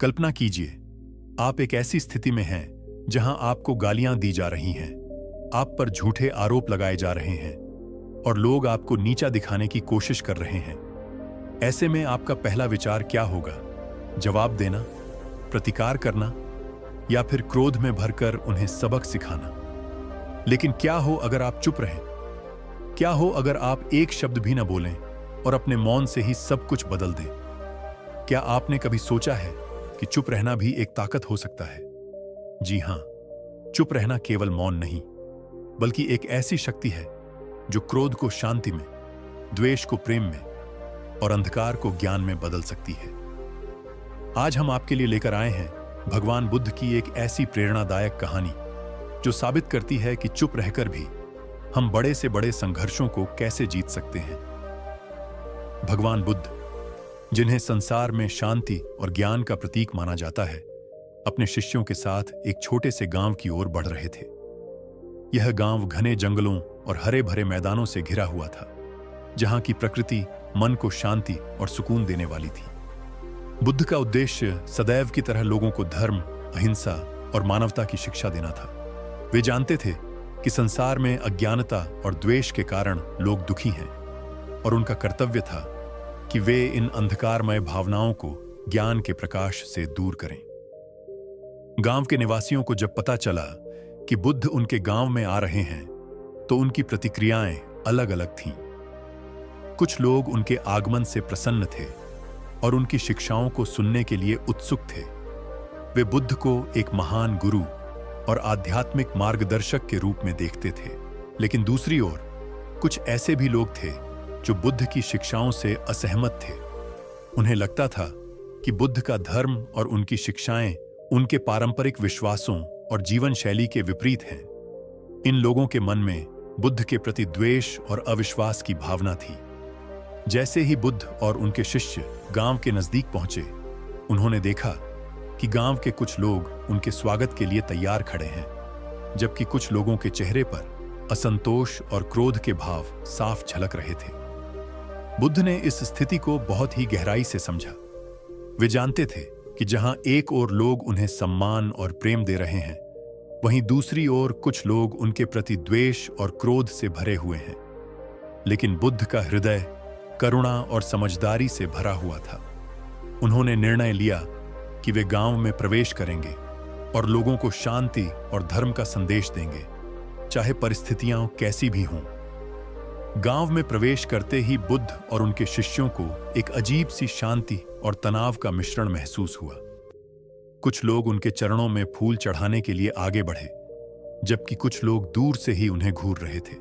कल्पना कीजिए, आप एक ऐसी स्थिति में हैं जहां आपको गालियां दी जा रही हैं, आप पर झूठे आरोप लगाए जा रहे हैं और लोग आपको नीचा दिखाने की कोशिश कर रहे हैं। ऐसे में आपका पहला विचार क्या होगा? जवाब देना, प्रतिकार करना, या फिर क्रोध में भरकर उन्हें सबक सिखाना? लेकिन क्या हो अगर आप चुप रहें? क्या हो अगर आप एक शब्द भी न बोलें और अपने मौन से ही सब कुछ बदल दें? क्या आपने कभी सोचा है कि चुप रहना भी एक ताकत हो सकता है? जी हां, चुप रहना केवल मौन नहीं, बल्कि एक ऐसी शक्ति है जो क्रोध को शांति में, द्वेष को प्रेम में और अंधकार को ज्ञान में बदल सकती है। आज हम आपके लिए लेकर आए हैं भगवान बुद्ध की एक ऐसी प्रेरणादायक कहानी जो साबित करती है कि चुप रहकर भी हम बड़े से बड़े संघर्षों को कैसे जीत सकते हैं। भगवान बुद्ध, जिन्हें संसार में शांति और ज्ञान का प्रतीक माना जाता है, अपने शिष्यों के साथ एक छोटे से गांव की ओर बढ़ रहे थे। यह गांव घने जंगलों और हरे भरे मैदानों से घिरा हुआ था, जहां की प्रकृति मन को शांति और सुकून देने वाली थी। बुद्ध का उद्देश्य सदैव की तरह लोगों को धर्म, अहिंसा और मानवता की शिक्षा देना था। वे जानते थे कि संसार में अज्ञानता और द्वेष के कारण लोग दुखी हैं और उनका कर्तव्य था कि वे इन अंधकारमय भावनाओं को ज्ञान के प्रकाश से दूर करें। गांव के निवासियों को जब पता चला कि बुद्ध उनके गांव में आ रहे हैं, तो उनकी प्रतिक्रियाएं अलग अलग थीं। कुछ लोग उनके आगमन से प्रसन्न थे और उनकी शिक्षाओं को सुनने के लिए उत्सुक थे। वे बुद्ध को एक महान गुरु और आध्यात्मिक मार्गदर्शक के रूप में देखते थे। लेकिन दूसरी ओर कुछ ऐसे भी लोग थे जो बुद्ध की शिक्षाओं से असहमत थे। उन्हें लगता था कि बुद्ध का धर्म और उनकी शिक्षाएं उनके पारंपरिक विश्वासों और जीवन शैली के विपरीत हैं। इन लोगों के मन में बुद्ध के प्रति द्वेष और अविश्वास की भावना थी। जैसे ही बुद्ध और उनके शिष्य गांव के नजदीक पहुंचे, उन्होंने देखा कि गांव के कुछ लोग उनके स्वागत के लिए तैयार खड़े हैं, जबकि कुछ लोगों के चेहरे पर असंतोष और क्रोध के भाव साफ झलक रहे थे। बुद्ध ने इस स्थिति को बहुत ही गहराई से समझा। वे जानते थे कि जहां एक ओर लोग उन्हें सम्मान और प्रेम दे रहे हैं, वहीं दूसरी ओर कुछ लोग उनके प्रति द्वेष और क्रोध से भरे हुए हैं। लेकिन बुद्ध का हृदय करुणा और समझदारी से भरा हुआ था। उन्होंने निर्णय लिया कि वे गांव में प्रवेश करेंगे और लोगों को शांति और धर्म का संदेश देंगे, चाहे परिस्थितियां कैसी भी हों। गांव में प्रवेश करते ही बुद्ध और उनके शिष्यों को एक अजीब सी शांति और तनाव का मिश्रण महसूस हुआ। कुछ लोग उनके चरणों में फूल चढ़ाने के लिए आगे बढ़े, जबकि कुछ लोग दूर से ही उन्हें घूर रहे थे।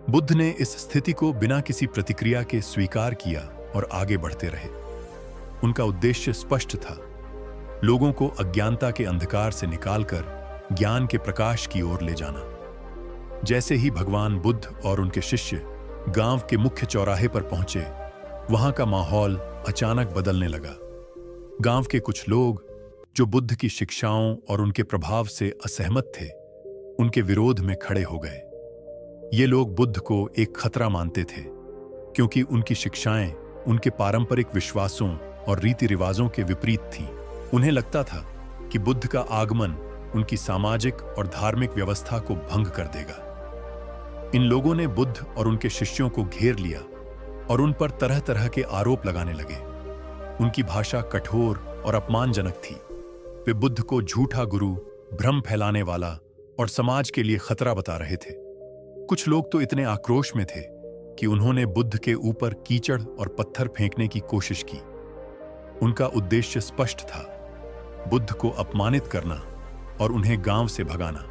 बुद्ध ने इस स्थिति को बिना किसी प्रतिक्रिया के स्वीकार किया और आगे बढ़ते रहे। उनका उद्देश्य स्पष्ट था, लोगों को अज्ञानता के अंधकार से निकालकर ज्ञान के प्रकाश की ओर ले जाना। जैसे ही भगवान बुद्ध और उनके शिष्य गांव के मुख्य चौराहे पर पहुंचे, वहां का माहौल अचानक बदलने लगा। गांव के कुछ लोग जो बुद्ध की शिक्षाओं और उनके प्रभाव से असहमत थे, उनके विरोध में खड़े हो गए। ये लोग बुद्ध को एक खतरा मानते थे, क्योंकि उनकी शिक्षाएं उनके पारंपरिक विश्वासों और रीति रिवाजों के विपरीत थीं। उन्हें लगता था कि बुद्ध का आगमन उनकी सामाजिक और धार्मिक व्यवस्था को भंग कर देगा। इन लोगों ने बुद्ध और उनके शिष्यों को घेर लिया और उन पर तरह तरह के आरोप लगाने लगे। उनकी भाषा कठोर और अपमानजनक थी। वे बुद्ध को झूठा गुरु, भ्रम फैलाने वाला और समाज के लिए खतरा बता रहे थे। कुछ लोग तो इतने आक्रोश में थे कि उन्होंने बुद्ध के ऊपर कीचड़ और पत्थर फेंकने की कोशिश की। उनका उद्देश्य स्पष्ट था, बुद्ध को अपमानित करना और उन्हें गांव से भगाना।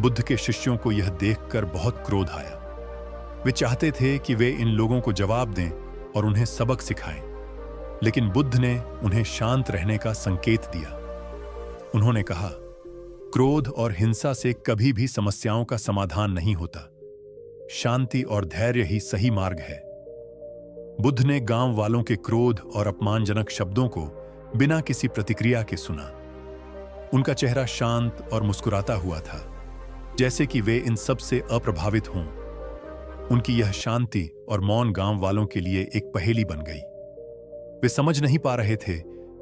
बुद्ध के शिष्यों को यह देखकर बहुत क्रोध आया। वे चाहते थे कि वे इन लोगों को जवाब दें और उन्हें सबक सिखाएं, लेकिन बुद्ध ने उन्हें शांत रहने का संकेत दिया। उन्होंने कहा, क्रोध और हिंसा से कभी भी समस्याओं का समाधान नहीं होता। शांति और धैर्य ही सही मार्ग है। बुद्ध ने गांव वालों के क्रोध और अपमानजनक शब्दों को बिना किसी प्रतिक्रिया के सुना। उनका चेहरा शांत और मुस्कुराता हुआ था, जैसे कि वे इन सब से अप्रभावित हों। उनकी यह शांति और मौन गांव वालों के लिए एक पहेली बन गई। वे समझ नहीं पा रहे थे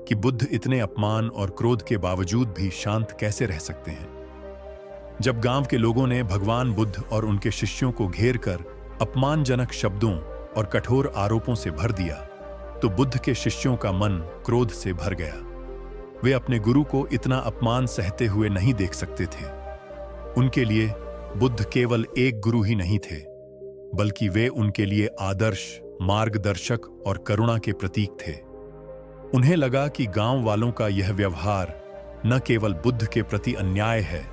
कि बुद्ध इतने अपमान और क्रोध के बावजूद भी शांत कैसे रह सकते हैं। जब गांव के लोगों ने भगवान बुद्ध और उनके शिष्यों को घेर कर अपमानजनक शब्दों और कठोर आरोपों से भर दिया, तो बुद्ध के शिष्यों का मन क्रोध से भर गया। वे अपने गुरु को इतना अपमान सहते हुए नहीं देख सकते थे। उनके लिए बुद्ध केवल एक गुरु ही नहीं थे, बल्कि वे उनके लिए आदर्श, मार्गदर्शक और करुणा के प्रतीक थे। उन्हें लगा कि गांव वालों का यह व्यवहार न केवल बुद्ध के प्रति अन्याय है,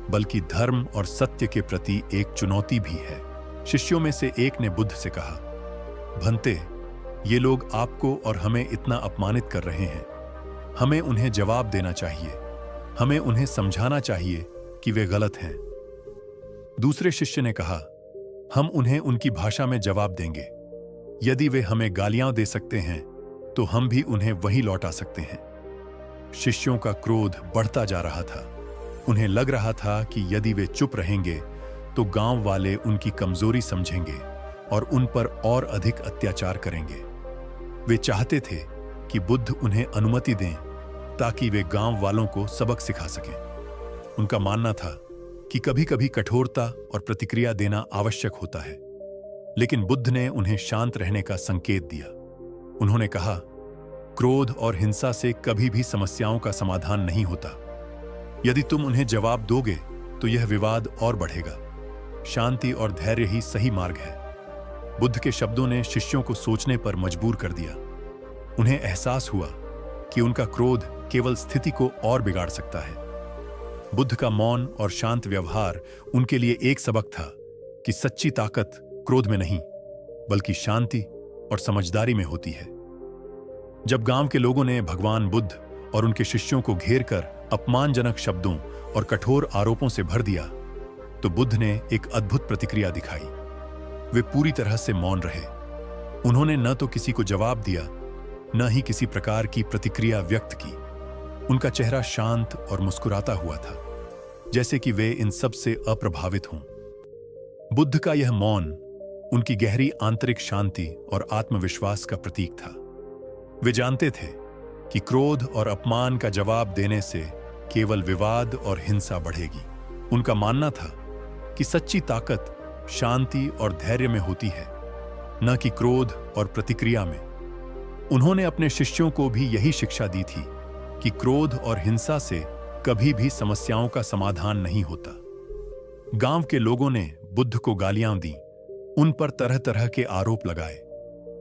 बल्कि धर्म और सत्य के प्रति एक चुनौती भी है। शिष्यों में से एक ने बुद्ध से कहा, भंते, ये लोग आपको और हमें इतना अपमानित कर रहे हैं। हमें उन्हें जवाब देना चाहिए। हमें उन्हें समझाना चाहिए कि वे गलत हैं। दूसरे शिष्य ने कहा, हम उन्हें उनकी भाषा में जवाब देंगे। यदि वे हमें गालियां दे सकते हैं, तो हम भी उन्हें वही लौटा सकते हैं। शिष्यों का क्रोध बढ़ता जा रहा था। उन्हें लग रहा था कि यदि वे चुप रहेंगे, तो गांव वाले उनकी कमजोरी समझेंगे और उन पर और अधिक अत्याचार करेंगे। वे चाहते थे कि बुद्ध उन्हें अनुमति दें ताकि वे गांव वालों को सबक सिखा सकें। उनका मानना था कि कभी-कभी कठोरता और प्रतिक्रिया देना आवश्यक होता है, लेकिन बुद्ध ने उन्हें शांत रहने का संकेत दिया। उन्होंने कहा, क्रोध और हिंसा से कभी भी समस्याओं का समाधान नहीं होता। यदि तुम उन्हें जवाब दोगे, तो यह विवाद और बढ़ेगा। शांति और धैर्य ही सही मार्ग है। बुद्ध के शब्दों ने शिष्यों को सोचने पर मजबूर कर दिया। उन्हें एहसास हुआ कि उनका क्रोध केवल स्थिति को और बिगाड़ सकता है। बुद्ध का मौन और शांत व्यवहार उनके लिए एक सबक था कि सच्ची ताकत क्रोध में नहीं, बल्कि शांति और समझदारी में होती है। जब गांव के लोगों ने भगवान बुद्ध और उनके शिष्यों को घेर कर अपमानजनक शब्दों और कठोर आरोपों से भर दिया, तो बुद्ध ने एक अद्भुत प्रतिक्रिया दिखाई। वे पूरी तरह से मौन रहे। उन्होंने न तो किसी को जवाब दिया, न ही किसी प्रकार की प्रतिक्रिया व्यक्त की। उनका चेहरा शांत और मुस्कुराता हुआ था, जैसे कि वे इन सब से अप्रभावित हों। बुद्ध का यह मौन उनकी गहरी आंतरिक शांति और आत्मविश्वास का प्रतीक था। वे जानते थे कि क्रोध और अपमान का जवाब देने से केवल विवाद और हिंसा बढ़ेगी। उनका मानना था कि सच्ची ताकत शांति और धैर्य में होती है, न कि क्रोध और प्रतिक्रिया में। उन्होंने अपने शिष्यों को भी यही शिक्षा दी थी कि क्रोध और हिंसा से कभी भी समस्याओं का समाधान नहीं होता। गांव के लोगों ने बुद्ध को गालियां दी, उन पर तरह तरह के आरोप लगाए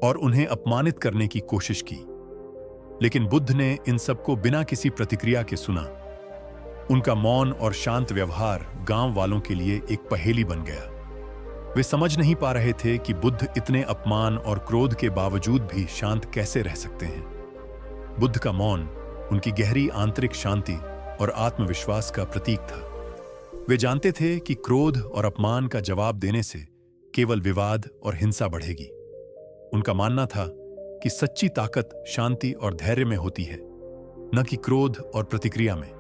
और उन्हें अपमानित करने की कोशिश की, लेकिन बुद्ध ने इन सबको बिना किसी प्रतिक्रिया के सुना। उनका मौन और शांत व्यवहार गांव वालों के लिए एक पहेली बन गया। वे समझ नहीं पा रहे थे कि बुद्ध इतने अपमान और क्रोध के बावजूद भी शांत कैसे रह सकते हैं। बुद्ध का मौन उनकी गहरी आंतरिक शांति और आत्मविश्वास का प्रतीक था। वे जानते थे कि क्रोध और अपमान का जवाब देने से केवल विवाद और हिंसा बढ़ेगी। उनका मानना था कि सच्ची ताकत शांति और धैर्य में होती है, न कि क्रोध और प्रतिक्रिया में।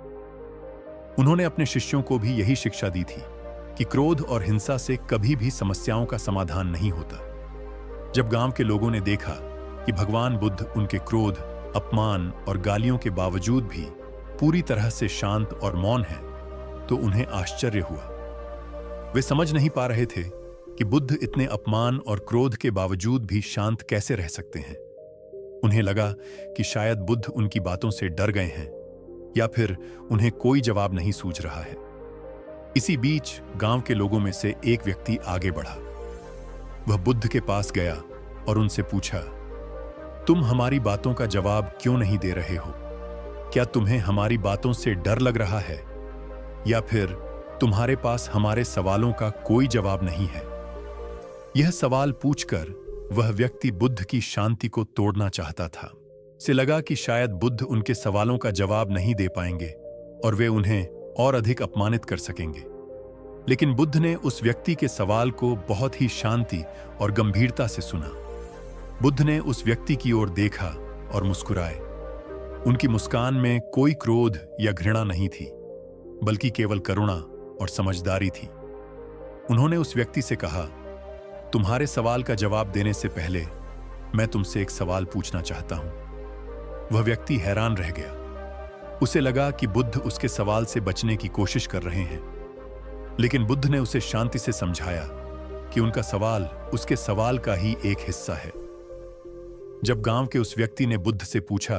उन्होंने अपने शिष्यों को भी यही शिक्षा दी थी कि क्रोध और हिंसा से कभी भी समस्याओं का समाधान नहीं होता। जब गांव के लोगों ने देखा कि भगवान बुद्ध उनके क्रोध, अपमान और गालियों के बावजूद भी पूरी तरह से शांत और मौन हैं, तो उन्हें आश्चर्य हुआ। वे समझ नहीं पा रहे थे कि बुद्ध इतने अपमान और क्रोध के बावजूद भी शांत कैसे रह सकते हैं। उन्हें लगा कि शायद बुद्ध उनकी बातों से डर गए हैं, या फिर उन्हें कोई जवाब नहीं सूझ रहा है। इसी बीच गांव के लोगों में से एक व्यक्ति आगे बढ़ा। वह बुद्ध के पास गया और उनसे पूछा, तुम हमारी बातों का जवाब क्यों नहीं दे रहे हो? क्या तुम्हें हमारी बातों से डर लग रहा है, या फिर तुम्हारे पास हमारे सवालों का कोई जवाब नहीं है? यह सवाल पूछकर वह व्यक्ति बुद्ध की शांति को तोड़ना चाहता था। से लगा कि शायद बुद्ध उनके सवालों का जवाब नहीं दे पाएंगे और वे उन्हें और अधिक अपमानित कर सकेंगे। लेकिन बुद्ध ने उस व्यक्ति के सवाल को बहुत ही शांति और गंभीरता से सुना। बुद्ध ने उस व्यक्ति की ओर देखा और मुस्कुराए। उनकी मुस्कान में कोई क्रोध या घृणा नहीं थी, बल्कि केवल करुणा और समझदारी थी। उन्होंने उस व्यक्ति से कहा, तुम्हारे सवाल का जवाब देने से पहले मैं तुमसे एक सवाल पूछना चाहता हूं। वह व्यक्ति हैरान रह गया। उसे लगा कि बुद्ध उसके सवाल से बचने की कोशिश कर रहे हैं, लेकिन बुद्ध ने उसे शांति से समझाया कि उनका सवाल उसके सवाल का ही एक हिस्सा है। जब गांव के उस व्यक्ति ने बुद्ध से पूछा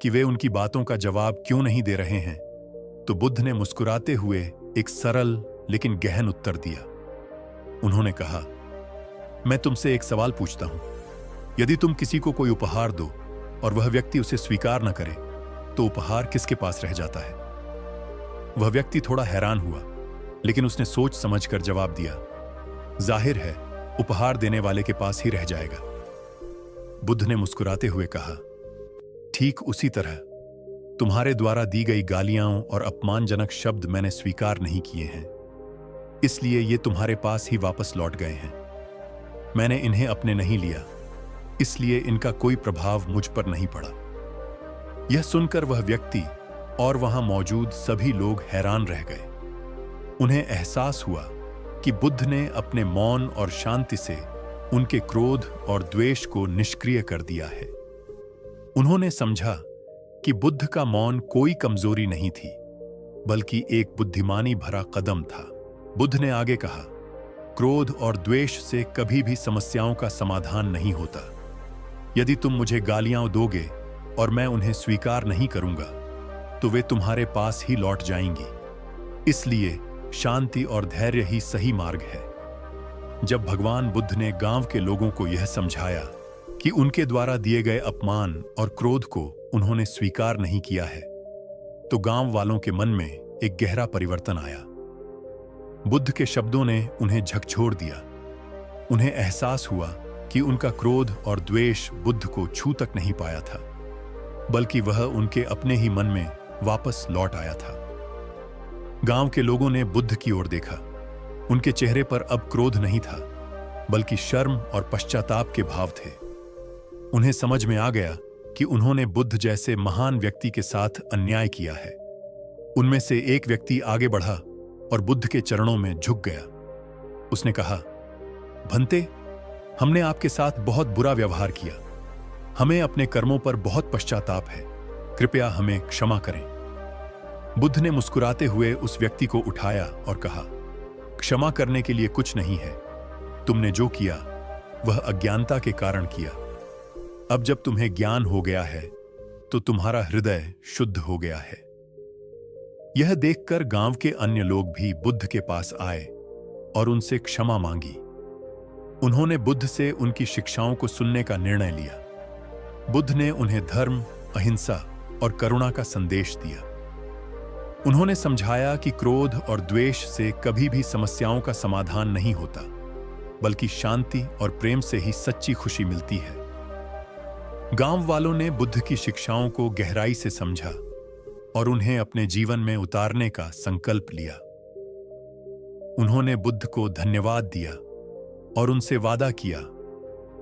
कि वे उनकी बातों का जवाब क्यों नहीं दे रहे हैं, तो बुद्ध ने मुस्कुराते हुए एक सरल लेकिन गहन उत्तर दिया। उन्होंने कहा, मैं तुमसे एक सवाल पूछता हूं। यदि तुम किसी को कोई उपहार दो और वह व्यक्ति उसे स्वीकार न करे, तो उपहार किसके पास रह जाता है? वह व्यक्ति थोड़ा हैरान हुआ, लेकिन उसने सोच समझकर जवाब दिया, जाहिर है उपहार देने वाले के पास ही रह जाएगा। बुद्ध ने मुस्कुराते हुए कहा, ठीक उसी तरह तुम्हारे द्वारा दी गई गालियां और अपमानजनक शब्द मैंने स्वीकार नहीं किए हैं, इसलिए ये तुम्हारे पास ही वापस लौट गए हैं। मैंने इन्हें अपने नहीं लिया, इसलिए इनका कोई प्रभाव मुझ पर नहीं पड़ा। यह सुनकर वह व्यक्ति और वहां मौजूद सभी लोग हैरान रह गए। उन्हें एहसास हुआ कि बुद्ध ने अपने मौन और शांति से उनके क्रोध और द्वेष को निष्क्रिय कर दिया है। उन्होंने समझा कि बुद्ध का मौन कोई कमजोरी नहीं थी, बल्कि एक बुद्धिमानी भरा कदम था। बुद्ध ने आगे कहा, क्रोध और द्वेष से कभी भी समस्याओं का समाधान नहीं होता। यदि तुम मुझे गालियां दोगे और मैं उन्हें स्वीकार नहीं करूंगा, तो वे तुम्हारे पास ही लौट जाएंगी। इसलिए शांति और धैर्य ही सही मार्ग है। जब भगवान बुद्ध ने गांव के लोगों को यह समझाया कि उनके द्वारा दिए गए अपमान और क्रोध को उन्होंने स्वीकार नहीं किया है, तो गांव वालों के मन में एक गहरा परिवर्तन आया। बुद्ध के शब्दों ने उन्हें झकझोर दिया। उन्हें एहसास हुआ कि उनका क्रोध और द्वेष बुद्ध को छू तक नहीं पाया था, बल्कि वह उनके अपने ही मन में वापस लौट आया था। गांव के लोगों ने बुद्ध की ओर देखा। उनके चेहरे पर अब क्रोध नहीं था, बल्कि शर्म और पश्चाताप के भाव थे। उन्हें समझ में आ गया कि उन्होंने बुद्ध जैसे महान व्यक्ति के साथ अन्याय किया है। उनमें से एक व्यक्ति आगे बढ़ा और बुद्ध के चरणों में झुक गया। उसने कहा, भंते, हमने आपके साथ बहुत बुरा व्यवहार किया। हमें अपने कर्मों पर बहुत पश्चाताप है। कृपया हमें क्षमा करें। बुद्ध ने मुस्कुराते हुए उस व्यक्ति को उठाया और कहा, क्षमा करने के लिए कुछ नहीं है। तुमने जो किया वह अज्ञानता के कारण किया। अब जब तुम्हें ज्ञान हो गया है, तो तुम्हारा हृदय शुद्ध हो गया है। यह देखकर गांव के अन्य लोग भी बुद्ध के पास आए और उनसे क्षमा मांगी। उन्होंने बुद्ध से उनकी शिक्षाओं को सुनने का निर्णय लिया। बुद्ध ने उन्हें धर्म, अहिंसा और करुणा का संदेश दिया। उन्होंने समझाया कि क्रोध और द्वेष से कभी भी समस्याओं का समाधान नहीं होता, बल्कि शांति और प्रेम से ही सच्ची खुशी मिलती है। गांव वालों ने बुद्ध की शिक्षाओं को गहराई से समझा और उन्हें अपने जीवन में उतारने का संकल्प लिया। उन्होंने बुद्ध को धन्यवाद दिया और उनसे वादा किया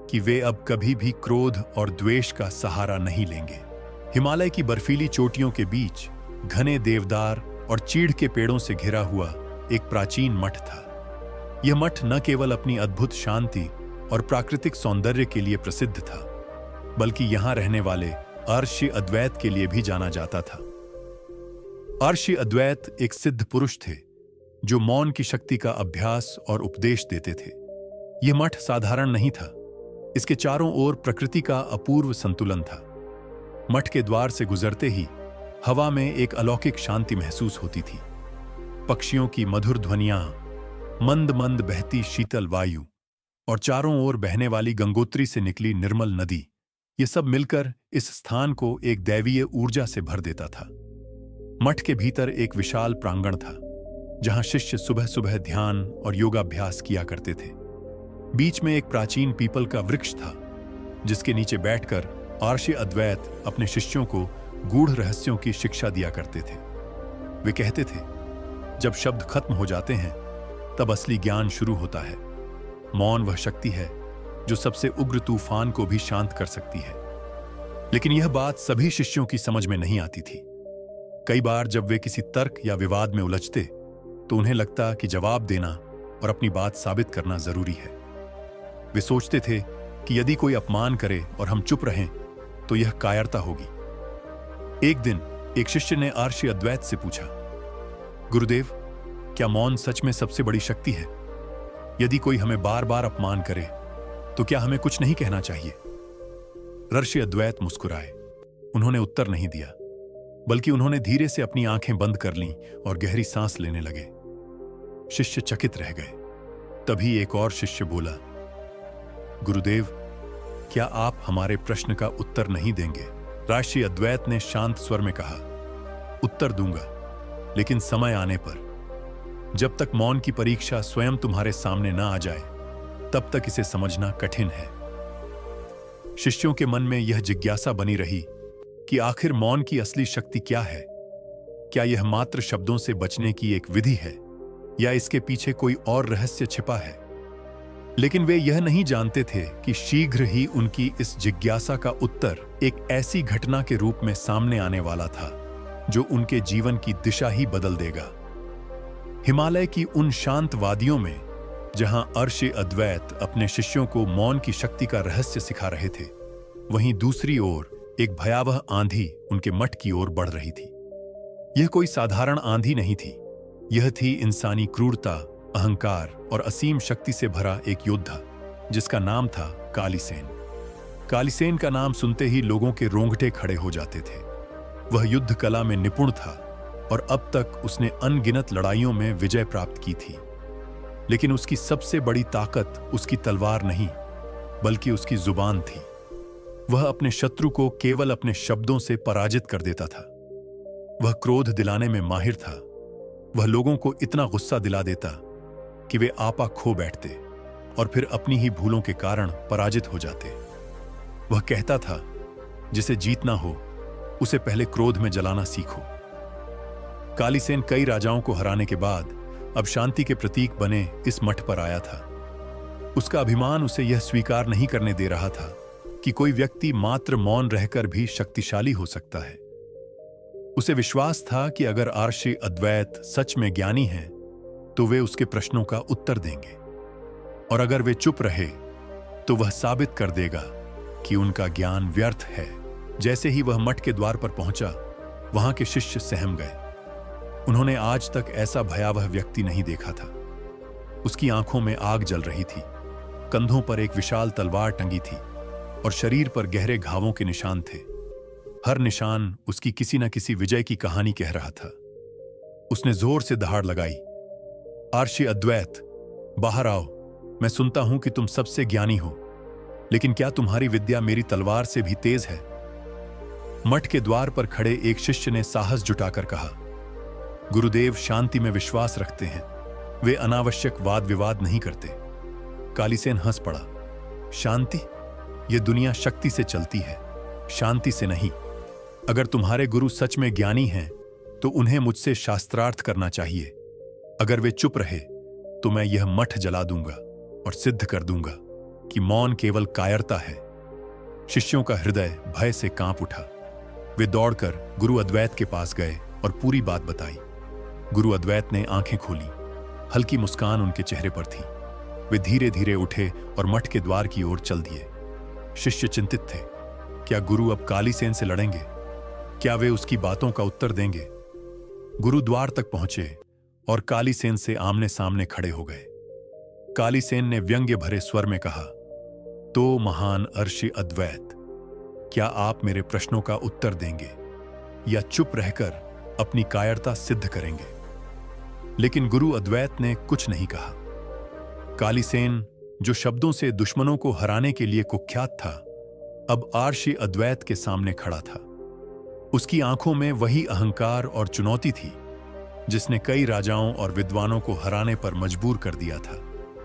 कि वे अब कभी भी क्रोध और द्वेष का सहारा नहीं लेंगे। हिमालय की बर्फीली चोटियों के बीच घने देवदार और चीड़ के पेड़ों से घिरा हुआ एक प्राचीन मठ था। यह मठ न केवल अपनी अद्भुत शांति और प्राकृतिक सौंदर्य के लिए प्रसिद्ध था, बल्कि यहां रहने वाले अर्षि अद्वैत के लिए भी जाना जाता था। अर्षि अद्वैत एक सिद्ध पुरुष थे जो मौन की शक्ति का अभ्यास और उपदेश देते थे। यह मठ साधारण नहीं था। इसके चारों ओर प्रकृति का अपूर्व संतुलन था। मठ के द्वार से गुजरते ही हवा में एक अलौकिक शांति महसूस होती थी। पक्षियों की मधुर ध्वनियां, मंद मंद बहती शीतल वायु और चारों ओर बहने वाली गंगोत्री से निकली निर्मल नदी, ये सब मिलकर इस स्थान को एक दैवीय ऊर्जा से भर देता था। मठ के भीतर एक विशाल प्रांगण था, जहां शिष्य सुबह सुबह ध्यान और योगाभ्यास किया करते थे। बीच में एक प्राचीन पीपल का वृक्ष था, जिसके नीचे बैठकर अर्षि अद्वैत अपने शिष्यों को गूढ़ रहस्यों की शिक्षा दिया करते थे। वे कहते थे, जब शब्द खत्म हो जाते हैं, तब असली ज्ञान शुरू होता है। मौन वह शक्ति है जो सबसे उग्र तूफान को भी शांत कर सकती है। लेकिन यह बात सभी शिष्यों की समझ में नहीं आती थी। कई बार जब वे किसी तर्क या विवाद में उलझते, तो उन्हें लगता कि जवाब देना और अपनी बात साबित करना जरूरी है। वे सोचते थे कि यदि कोई अपमान करे और हम चुप रहें, तो यह कायरता होगी। एक दिन एक शिष्य ने आर्षि अद्वैत से पूछा, गुरुदेव, क्या मौन सच में सबसे बड़ी शक्ति है? यदि कोई हमें बार बार अपमान करे तो क्या हमें कुछ नहीं कहना चाहिए? ऋषि अद्वैत मुस्कुराए। उन्होंने उत्तर नहीं दिया, बल्कि उन्होंने धीरे से अपनी आंखें बंद कर लीं और गहरी सांस लेने लगे। शिष्य चकित रह गए। तभी एक और शिष्य बोला, गुरुदेव, क्या आप हमारे प्रश्न का उत्तर नहीं देंगे? ऋषि अद्वैत ने शांत स्वर में कहा, उत्तर दूंगा, लेकिन समय आने पर। जब तक मौन की परीक्षा स्वयं तुम्हारे सामने ना आ जाए, तब तक इसे समझना कठिन है। शिष्यों के मन में यह जिज्ञासा बनी रही कि आखिर मौन की असली शक्ति क्या है? क्या यह मात्र शब्दों से बचने की एक विधि है, या इसके पीछे कोई और रहस्य छिपा है? लेकिन वे यह नहीं जानते थे कि शीघ्र ही उनकी इस जिज्ञासा का उत्तर एक ऐसी घटना के रूप में सामने आने वाला था जो उनके जीवन की दिशा ही बदल देगा। हिमालय की उन शांत वादियों में जहां ऋषि अद्वैत अपने शिष्यों को मौन की शक्ति का रहस्य सिखा रहे थे, वहीं दूसरी ओर एक भयावह आंधी उनके मठ की ओर बढ़ रही थी। यह कोई साधारण आंधी नहीं थी। यह थी इंसानी क्रूरता, अहंकार और असीम शक्ति से भरा एक योद्धा, जिसका नाम था कालीसेन। कालीसेन का नाम सुनते ही लोगों के रोंगटे खड़े हो जाते थे। वह युद्ध कला में निपुण था और अब तक उसने अनगिनत लड़ाइयों में विजय प्राप्त की थी। लेकिन उसकी सबसे बड़ी ताकत उसकी तलवार नहीं, बल्कि उसकी जुबान थी। वह अपने शत्रु को केवल अपने शब्दों से पराजित कर देता था। वह क्रोध दिलाने में माहिर था। वह लोगों को इतना गुस्सा दिला देता कि वे आपा खो बैठते और फिर अपनी ही भूलों के कारण पराजित हो जाते। वह कहता था, जिसे जीतना हो उसे पहले क्रोध में जलाना सीखो। कालीसेन कई राजाओं को हराने के बाद अब शांति के प्रतीक बने इस मठ पर आया था। उसका अभिमान उसे यह स्वीकार नहीं करने दे रहा था कि कोई व्यक्ति मात्र मौन रहकर भी शक्तिशाली हो सकता है। उसे विश्वास था कि अगर ऋषि अद्वैत सच में ज्ञानी हैं, तो वे उसके प्रश्नों का उत्तर देंगे, और अगर वे चुप रहे तो वह साबित कर देगा कि उनका ज्ञान व्यर्थ है। जैसे ही वह मठ के द्वार पर पहुंचा, वहां के शिष्य सहम गए। उन्होंने आज तक ऐसा भयावह व्यक्ति नहीं देखा था। उसकी आंखों में आग जल रही थी, कंधों पर एक विशाल तलवार टंगी थी और शरीर पर गहरे घावों के निशान थे। हर निशान उसकी किसी न किसी विजय की कहानी कह रहा था। उसने जोर से दहाड़ लगाई, ऋषि अद्वैत, बाहर आओ। मैं सुनता हूं कि तुम सबसे ज्ञानी हो, लेकिन क्या तुम्हारी विद्या मेरी तलवार से भी तेज है? मठ के द्वार पर खड़े एक शिष्य ने साहस जुटाकर कहा, गुरुदेव शांति में विश्वास रखते हैं, वे अनावश्यक वाद विवाद नहीं करते। कालीसेन हंस पड़ा। शांति? यह दुनिया शक्ति से चलती है, शांति से नहीं। अगर तुम्हारे गुरु सच में ज्ञानी हैं, तो उन्हें मुझसे शास्त्रार्थ करना चाहिए। अगर वे चुप रहे तो मैं यह मठ जला दूंगा और सिद्ध कर दूंगा कि मौन केवल कायरता है। शिष्यों का हृदय भय से कांप उठा। वे दौड़कर गुरु अद्वैत के पास गए और पूरी बात बताई। गुरु अद्वैत ने आंखें खोली। हल्की मुस्कान उनके चेहरे पर थी। वे धीरे धीरे उठे और मठ के द्वार की ओर चल दिए। शिष्य चिंतित थे। क्या गुरु अब कालीसेन से लड़ेंगे? क्या वे उसकी बातों का उत्तर देंगे? गुरु द्वार तक पहुंचे और कालीसेन से आमने सामने खड़े हो गए। कालीसेन ने व्यंग्य भरे स्वर में कहा, तो महान ऋषि अद्वैत, क्या आप मेरे प्रश्नों का उत्तर देंगे या चुप रहकर अपनी कायरता सिद्ध करेंगे? लेकिन गुरु अद्वैत ने कुछ नहीं कहा। कालीसेन, जो शब्दों से दुश्मनों को हराने के लिए कुख्यात था, अब ऋषि अद्वैत के सामने खड़ा था। उसकी आंखों में वही अहंकार और चुनौती थी जिसने कई राजाओं और विद्वानों को हराने पर मजबूर कर दिया था।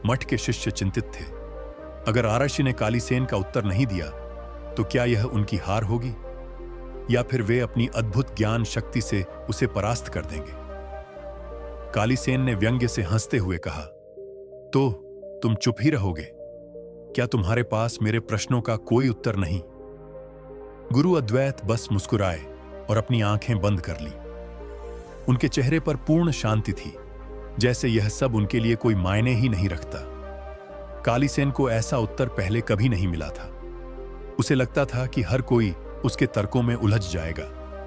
मठ के शिष्य चिंतित थे। अगर ऋषि ने कालीसेन का उत्तर नहीं दिया तो क्या यह उनकी हार होगी, या फिर वे अपनी अद्भुत ज्ञान शक्ति से उसे परास्त कर देंगे? कालीसेन ने व्यंग्य से हंसते हुए कहा, तो तुम चुप ही रहोगे? क्या तुम्हारे पास मेरे प्रश्नों का कोई उत्तर नहीं? गुरु अद्वैत बस मुस्कुराए और अपनी आंखें बंद कर ली। उनके चेहरे पर पूर्ण शांति थी, जैसे यह सब उनके लिए कोई मायने ही नहीं रखता। कालीसेन को ऐसा उत्तर पहले कभी नहीं मिला था। उसे लगता था कि हर कोई उसके तर्कों में उलझ जाएगा,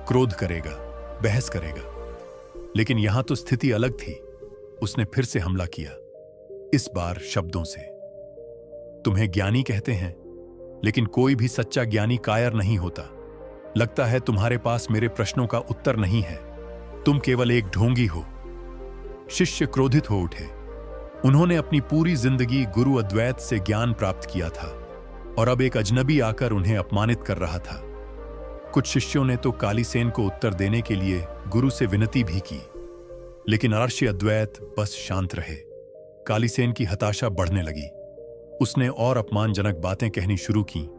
क्रोध करेगा, बहस करेगा। लेकिन यहां तो स्थिति अलग थी। उसने फिर से हमला किया, इस बार शब्दों से। तुम्हें ज्ञानी कहते हैं, लेकिन कोई भी सच्चा ज्ञानी कायर नहीं होता। लगता है तुम्हारे पास मेरे प्रश्नों का उत्तर नहीं है। तुम केवल एक ढोंगी हो। शिष्य क्रोधित हो उठे। उन्होंने अपनी पूरी जिंदगी गुरु अद्वैत से ज्ञान प्राप्त किया था और अब एक अजनबी आकर उन्हें अपमानित कर रहा था। कुछ शिष्यों ने तो कालीसेन को उत्तर देने के लिए गुरु से विनती भी की, लेकिन अर्षि अद्वैत बस शांत रहे। कालीसेन की हताशा बढ़ने लगी। उसने और अपमानजनक बातें कहनी शुरू की,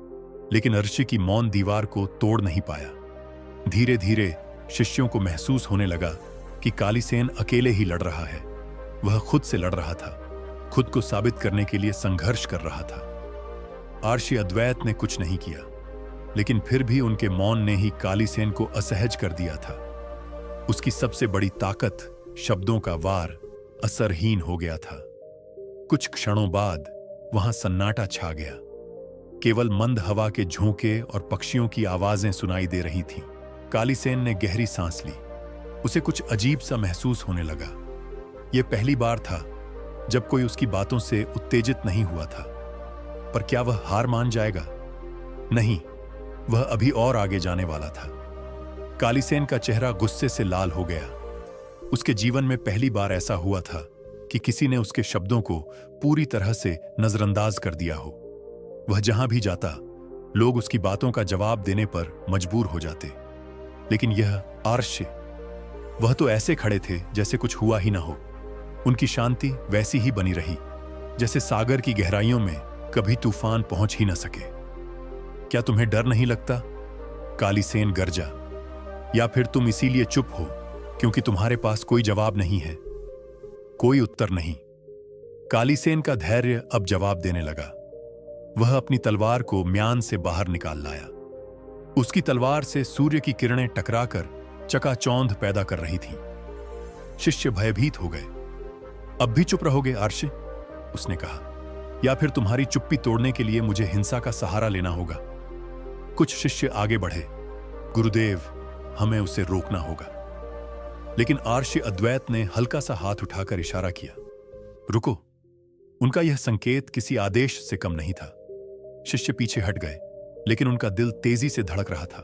लेकिन अर्षि की मौन दीवार को तोड़ नहीं पाया। धीरे धीरे शिष्यों को महसूस होने लगा कि कालीसेन अकेले ही लड़ रहा है। वह खुद से लड़ रहा था, खुद को साबित करने के लिए संघर्ष कर रहा था। अर्षि अद्वैत ने कुछ नहीं किया, लेकिन फिर भी उनके मौन ने ही कालीसेन को असहज कर दिया था। उसकी सबसे बड़ी ताकत, शब्दों का वार, असरहीन हो गया था। कुछ क्षणों बाद वहां सन्नाटा छा गया। केवल मंद हवा के झोंके और पक्षियों की आवाजें सुनाई दे रही थीं। कालीसेन ने गहरी सांस ली। उसे कुछ अजीब सा महसूस होने लगा। यह पहली बार था जब कोई उसकी बातों से उत्तेजित नहीं हुआ था। पर क्या वह हार मान जाएगा? नहीं, वह अभी और आगे जाने वाला था। कालीसेन का चेहरा गुस्से से लाल हो गया। उसके जीवन में पहली बार ऐसा हुआ था कि किसी ने उसके शब्दों को पूरी तरह से नजरअंदाज कर दिया हो। वह जहां भी जाता, लोग उसकी बातों का जवाब देने पर मजबूर हो जाते। लेकिन यह अर्षि, वह तो ऐसे खड़े थे जैसे कुछ हुआ ही ना हो। उनकी शांति वैसी ही बनी रही, जैसे सागर की गहराइयों में कभी तूफान पहुंच ही ना सके। क्या तुम्हें डर नहीं लगता? कालीसेन गरजा। या फिर तुम इसीलिए चुप हो क्योंकि तुम्हारे पास कोई जवाब नहीं है, कोई उत्तर नहीं? कालीसेन का धैर्य अब जवाब देने लगा। वह अपनी तलवार को म्यान से बाहर निकाल लाया। उसकी तलवार से सूर्य की किरणें टकराकर चकाचौंध पैदा कर रही थीं। शिष्य भयभीत हो गए। अब भी चुप रहोगे अर्षि? उसने कहा। या फिर तुम्हारी चुप्पी तोड़ने के लिए मुझे हिंसा का सहारा लेना होगा? कुछ शिष्य आगे बढ़े। गुरुदेव, हमें उसे रोकना होगा। लेकिन अर्षि अद्वैत ने हल्का सा हाथ उठाकर इशारा किया। रुको। उनका यह संकेत किसी आदेश से कम नहीं था। शिष्य पीछे हट गए, लेकिन उनका दिल तेजी से धड़क रहा था।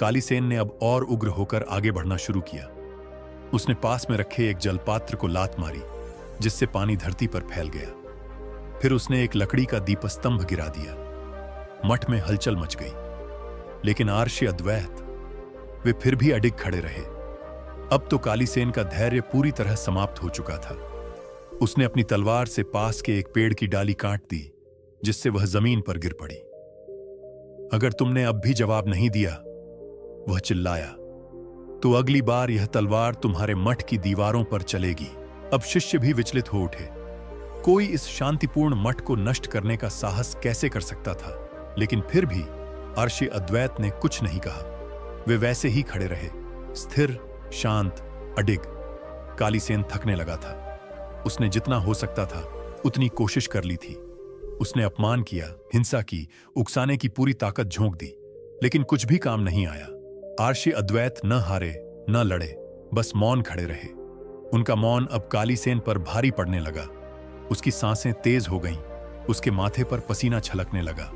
कालीसेन ने अब और उग्र होकर आगे बढ़ना शुरू किया। उसने पास में रखे एक जलपात्र को लात मारी, जिससे पानी धरती पर फैल गया। फिर उसने एक लकड़ी का दीपस्तंभ गिरा दिया। मठ में हलचल मच गई। लेकिन अर्षि अद्वैत, वे फिर भी अडिग खड़े रहे। अब तो कालीसेन का धैर्य पूरी तरह समाप्त हो चुका था। उसने अपनी तलवार से पास के एक पेड़ की डाली काट दी, जिससे वह जमीन पर गिर पड़ी। अगर तुमने अब भी जवाब नहीं दिया, वह चिल्लाया, तो अगली बार यह तलवार तुम्हारे मठ की दीवारों पर चलेगी। अब शिष्य भी विचलित हो उठे। कोई इस शांतिपूर्ण मठ को नष्ट करने का साहस कैसे कर सकता था? लेकिन फिर भी अर्षि अद्वैत ने कुछ नहीं कहा। वे वैसे ही खड़े रहे, स्थिर, शांत, अडिग। कालीसेन थकने लगा था। उसने जितना हो सकता था उतनी कोशिश कर ली थी। उसने अपमान किया, हिंसा की, उकसाने की पूरी ताकत झोंक दी, लेकिन कुछ भी काम नहीं आया। अर्षि अद्वैत न हारे न लड़े, बस मौन खड़े रहे। उनका मौन अब कालीसेन पर भारी पड़ने लगा। उसकी सांसें तेज हो गईं, उसके माथे पर पसीना छलकने लगा।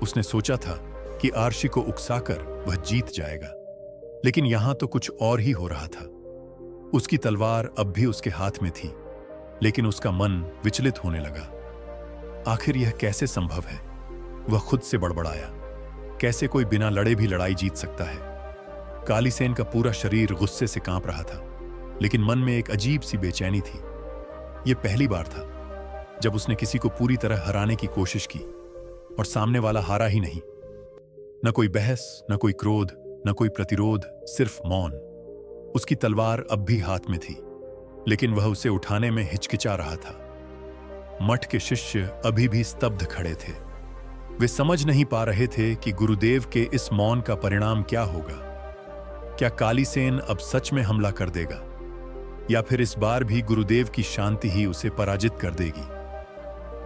उसने सोचा था कि अर्षि को उकसाकर वह जीत जाएगा, लेकिन यहां तो कुछ और ही हो रहा था। उसकी तलवार अब भी उसके हाथ में थी, लेकिन उसका मन विचलित होने लगा। आखिर यह कैसे संभव है? वह खुद से बड़बड़ाया। कैसे कोई बिना लड़े भी लड़ाई जीत सकता है? कालीसेन का पूरा शरीर गुस्से से कांप रहा था, लेकिन मन में एक अजीब सी बेचैनी थी। यह पहली बार था जब उसने किसी को पूरी तरह हराने की कोशिश की और सामने वाला हारा ही नहीं। न कोई बहस, न कोई क्रोध, न कोई प्रतिरोध, सिर्फ मौन। उसकी तलवार अब भी हाथ में थी, लेकिन वह उसे उठाने में हिचकिचा रहा था। मठ के शिष्य अभी भी स्तब्ध खड़े थे। वे समझ नहीं पा रहे थे कि गुरुदेव के इस मौन का परिणाम क्या होगा। क्या कालीसेन अब सच में हमला कर देगा, या फिर इस बार भी गुरुदेव की शांति ही उसे पराजित कर देगी?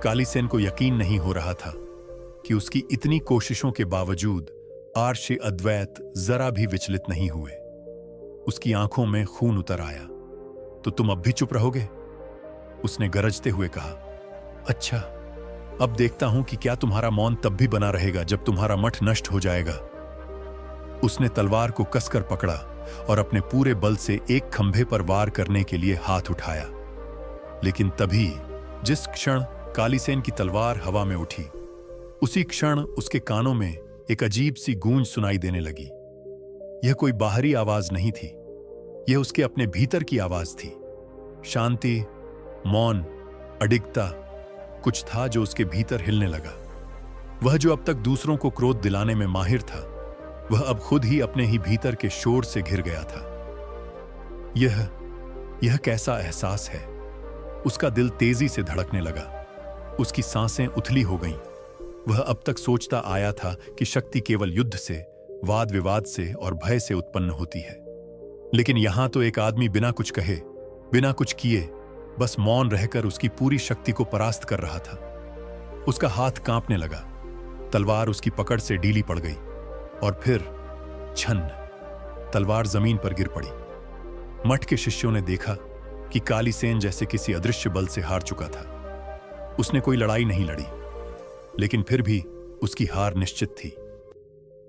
कालीसेन को यकीन नहीं हो रहा था कि उसकी इतनी कोशिशों के बावजूद आर्षि अद्वैत जरा भी विचलित नहीं हुए। उसकी आंखों में खून उतर आया। तो तुम अब भी चुप रहोगे? उसने गरजते हुए कहा। अच्छा, अब देखता हूं कि क्या तुम्हारा मौन तब भी बना रहेगा जब तुम्हारा मठ नष्ट हो जाएगा। उसने तलवार को कसकर पकड़ा और अपने पूरे बल से एक खंभे पर वार करने के लिए हाथ उठाया। लेकिन तभी जिस क्षण कालीसेन की तलवार हवा में उठी, उसी क्षण उसके कानों में एक अजीब सी गूंज सुनाई देने लगी। यह कोई बाहरी आवाज नहीं थी, यह उसके अपने भीतर की आवाज थी। शांति, मौन, अडिगता, कुछ था जो उसके भीतर हिलने लगा। वह जो अब तक दूसरों को क्रोध दिलाने में माहिर था, वह अब खुद ही अपने ही भीतर के शोर से घिर गया था। यह कैसा एहसास है? उसका दिल तेजी से धड़कने लगा। उसकी सांसें उथली हो गईं। वह अब तक सोचता आया था कि शक्ति केवल युद्ध से, वाद विवाद से और भय से उत्पन्न होती है। लेकिन यहां तो एक आदमी बिना कुछ कहे, बिना कुछ किए, बस मौन रहकर उसकी पूरी शक्ति को परास्त कर रहा था। उसका हाथ कांपने लगा। तलवार उसकी पकड़ से ढीली पड़ गई और फिर छन्न, तलवार जमीन पर गिर पड़ी। मठ के शिष्यों ने देखा कि कालीसेन जैसे किसी अदृश्य बल से हार चुका था। उसने कोई लड़ाई नहीं लड़ी, लेकिन फिर भी उसकी हार निश्चित थी।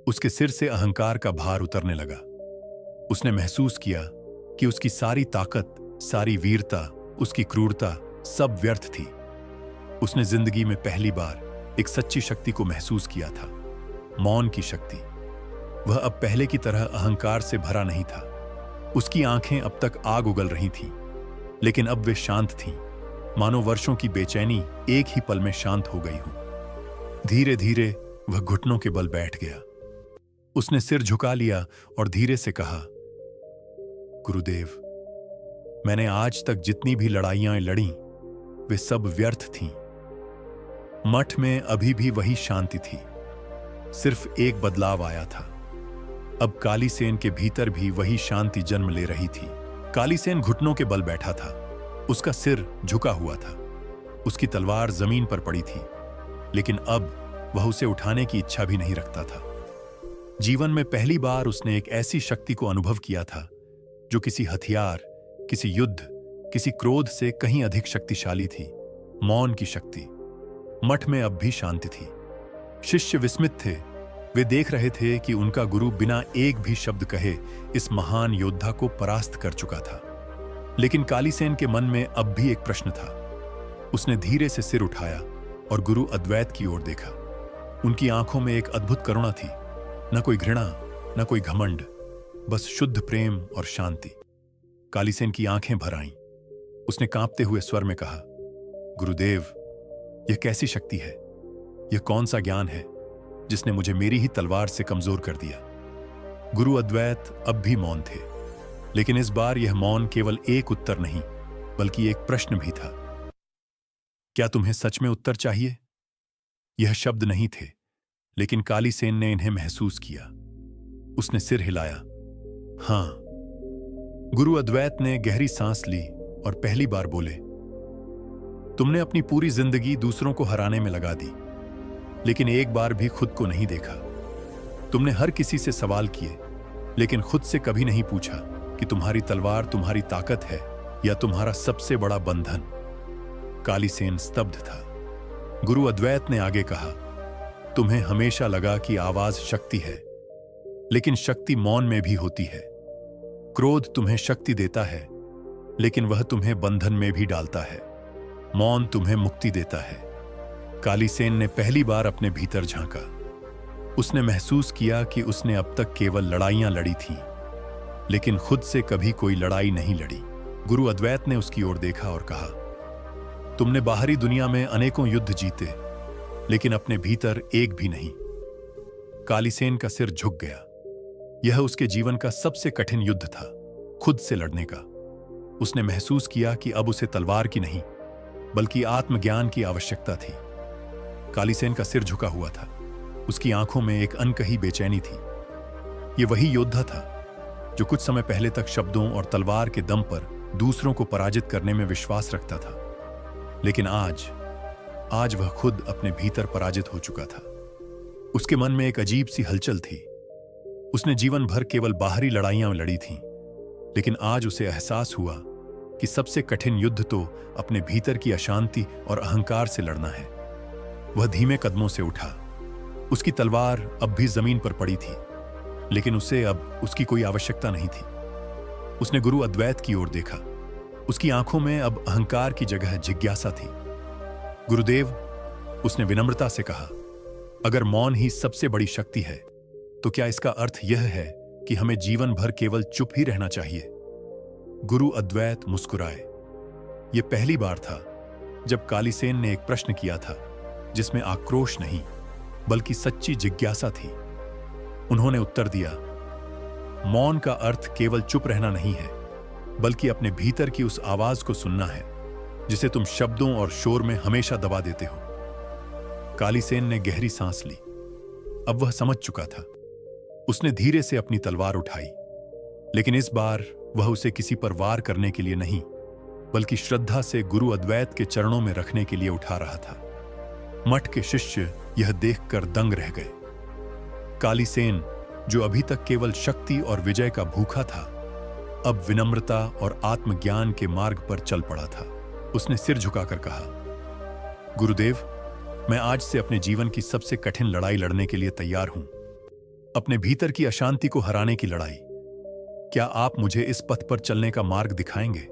उसके सिर से अहंकार का भार उतरने लगा। उसने महसूस किया कि उसकी सारी ताकत, सारी वीरता, उसकी क्रूरता सब व्यर्थ थी। उसने जिंदगी में पहली बार एक सच्ची शक्ति को महसूस किया था, मौन की शक्ति। वह अब पहले की तरह अहंकार से भरा नहीं था। उसकी आंखें अब तक आग उगल रही थीं, लेकिन अब वे शांत थीं, मानो वर्षों की बेचैनी एक ही पल में शांत हो गई हो। धीरे धीरे वह घुटनों के बल बैठ गया। उसने सिर झुका लिया और धीरे से कहा, गुरुदेव, मैंने आज तक जितनी भी लड़ाइयां लड़ी, वे सब व्यर्थ थीं। मठ में अभी भी वही शांति थी, सिर्फ एक बदलाव आया था। अब कालीसेन के भीतर भी वही शांति जन्म ले रही थी। कालीसेन घुटनों के बल बैठा था। उसका सिर झुका हुआ था। उसकी तलवार जमीन पर पड़ी थी, लेकिन अब वह उसे उठाने की इच्छा भी नहीं रखता था। जीवन में पहली बार उसने एक ऐसी शक्ति को अनुभव किया था जो किसी हथियार, किसी युद्ध, किसी क्रोध से कहीं अधिक शक्तिशाली थी। मौन की शक्ति। मठ में अब भी शांति थी। शिष्य विस्मित थे। वे देख रहे थे कि उनका गुरु बिना एक भी शब्द कहे इस महान योद्धा को परास्त कर चुका था। लेकिन कालीसेन के मन में अब भी एक प्रश्न था। उसने धीरे से सिर उठाया और गुरु अद्वैत की ओर देखा। उनकी आंखों में एक अद्भुत करुणा थी, न कोई घृणा, न कोई घमंड, बस शुद्ध प्रेम और शांति। कालीसेन की आंखें भर आईं। उसने कांपते हुए स्वर में कहा, गुरुदेव, यह कैसी शक्ति है? यह कौन सा ज्ञान है जिसने मुझे मेरी ही तलवार से कमजोर कर दिया? गुरु अद्वैत अब भी मौन थे, लेकिन इस बार यह मौन केवल एक उत्तर नहीं, बल्कि एक प्रश्न भी था। क्या तुम्हें सच में उत्तर चाहिए? यह शब्द नहीं थे, लेकिन कालीसेन ने इन्हें महसूस किया। उसने सिर हिलाया। हां। गुरु अद्वैत ने गहरी सांस ली और पहली बार बोले, तुमने अपनी पूरी जिंदगी दूसरों को हराने में लगा दी, लेकिन एक बार भी खुद को नहीं देखा। तुमने हर किसी से सवाल किए, लेकिन खुद से कभी नहीं पूछा कि तुम्हारी तलवार तुम्हारी ताकत है या तुम्हारा सबसे बड़ा बंधन। कालीसेन स्तब्ध था। गुरु अद्वैत ने आगे कहा, तुम्हें हमेशा लगा कि आवाज शक्ति है, लेकिन शक्ति मौन में भी होती है। क्रोध तुम्हें शक्ति देता है, लेकिन वह तुम्हें बंधन में भी डालता है। मौन तुम्हें मुक्ति देता है। कालीसेन ने पहली बार अपने भीतर झांका। उसने महसूस किया कि उसने अब तक केवल लड़ाइयां लड़ी थीं, लेकिन खुद से कभी कोई लड़ाई नहीं लड़ी। गुरु अद्वैत ने उसकी ओर देखा और कहा, तुमने बाहरी दुनिया में अनेकों युद्ध जीते, लेकिन अपने भीतर एक भी नहीं। कालीसेन का सिर झुक गया। यह उसके जीवन का सबसे कठिन युद्ध था, खुद से लड़ने का। उसने महसूस किया कि अब उसे तलवार की नहीं, बल्कि आत्मज्ञान की आवश्यकता थी। कालीसेन का सिर झुका हुआ था। उसकी आंखों में एक अनकही बेचैनी थी। यह वही योद्धा था जो कुछ समय पहले तक शब्दों और तलवार के दम पर दूसरों को पराजित करने में विश्वास रखता था, लेकिन आज वह खुद अपने भीतर पराजित हो चुका था। उसके मन में एक अजीब सी हलचल थी, उसने जीवन भर केवल बाहरी लड़ाइयां लड़ी थीं, लेकिन आज उसे एहसास हुआ कि सबसे कठिन युद्ध तो अपने भीतर की अशांति और अहंकार से लड़ना है। वह धीमे कदमों से उठा। उसकी तलवार अब भी जमीन पर पड़ी थी, लेकिन उसे अब उसकी कोई आवश्यकता नहीं थी। उसने गुरु अद्वैत की ओर देखा। उसकी आंखों में अब अहंकार की जगह जिज्ञासा थी। गुरुदेव, उसने विनम्रता से कहा, अगर मौन ही सबसे बड़ी शक्ति है, तो क्या इसका अर्थ यह है कि हमें जीवन भर केवल चुप ही रहना चाहिए? गुरु अद्वैत मुस्कुराए। यह पहली बार था जब कालीसेन ने एक प्रश्न किया था जिसमें आक्रोश नहीं, बल्कि सच्ची जिज्ञासा थी। उन्होंने उत्तर दिया, मौन का अर्थ केवल चुप रहना नहीं है, बल्कि अपने भीतर की उस आवाज को सुनना है जिसे तुम शब्दों और शोर में हमेशा दबा देते हो। कालीसेन ने गहरी सांस ली। अब वह समझ चुका था। उसने धीरे से अपनी तलवार उठाई, लेकिन इस बार वह उसे किसी पर वार करने के लिए नहीं, बल्कि श्रद्धा से गुरु अद्वैत के चरणों में रखने के लिए उठा रहा था। मठ के शिष्य यह देखकर दंग रह गए। कालीसेन, जो अभी तक केवल शक्ति और विजय का भूखा था, अब विनम्रता और आत्मज्ञान के मार्ग पर चल पड़ा था। उसने सिर झुकाकर कहा, गुरुदेव, मैं आज से अपने जीवन की सबसे कठिन लड़ाई लड़ने के लिए तैयार हूं, अपने भीतर की अशांति को हराने की लड़ाई। क्या आप मुझे इस पथ पर चलने का मार्ग दिखाएंगे?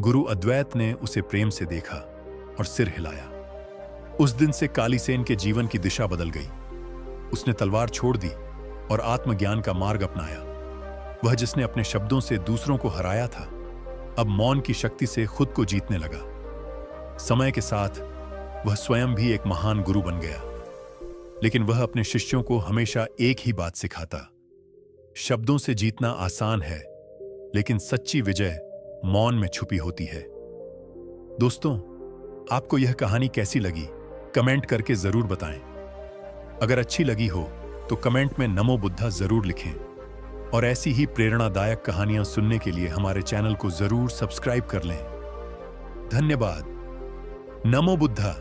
गुरु अद्वैत ने उसे प्रेम से देखा और सिर हिलाया। उस दिन से कालीसेन के जीवन की दिशा बदल गई। उसने तलवार छोड़ दी और आत्मज्ञान का मार्ग अपनाया। वह जिसने अपने शब्दों से दूसरों को हराया था, अब मौन की शक्ति से खुद को जीतने लगा। समय के साथ वह स्वयं भी एक महान गुरु बन गया, लेकिन वह अपने शिष्यों को हमेशा एक ही बात सिखाता, शब्दों से जीतना आसान है, लेकिन सच्ची विजय मौन में छुपी होती है। दोस्तों, आपको यह कहानी कैसी लगी, कमेंट करके जरूर बताएं। अगर अच्छी लगी हो तो कमेंट में नमो बुद्धा जरूर लिखें, और ऐसी ही प्रेरणादायक कहानियां सुनने के लिए हमारे चैनल को जरूर सब्सक्राइब कर लें। धन्यवाद। नमो बुद्धा।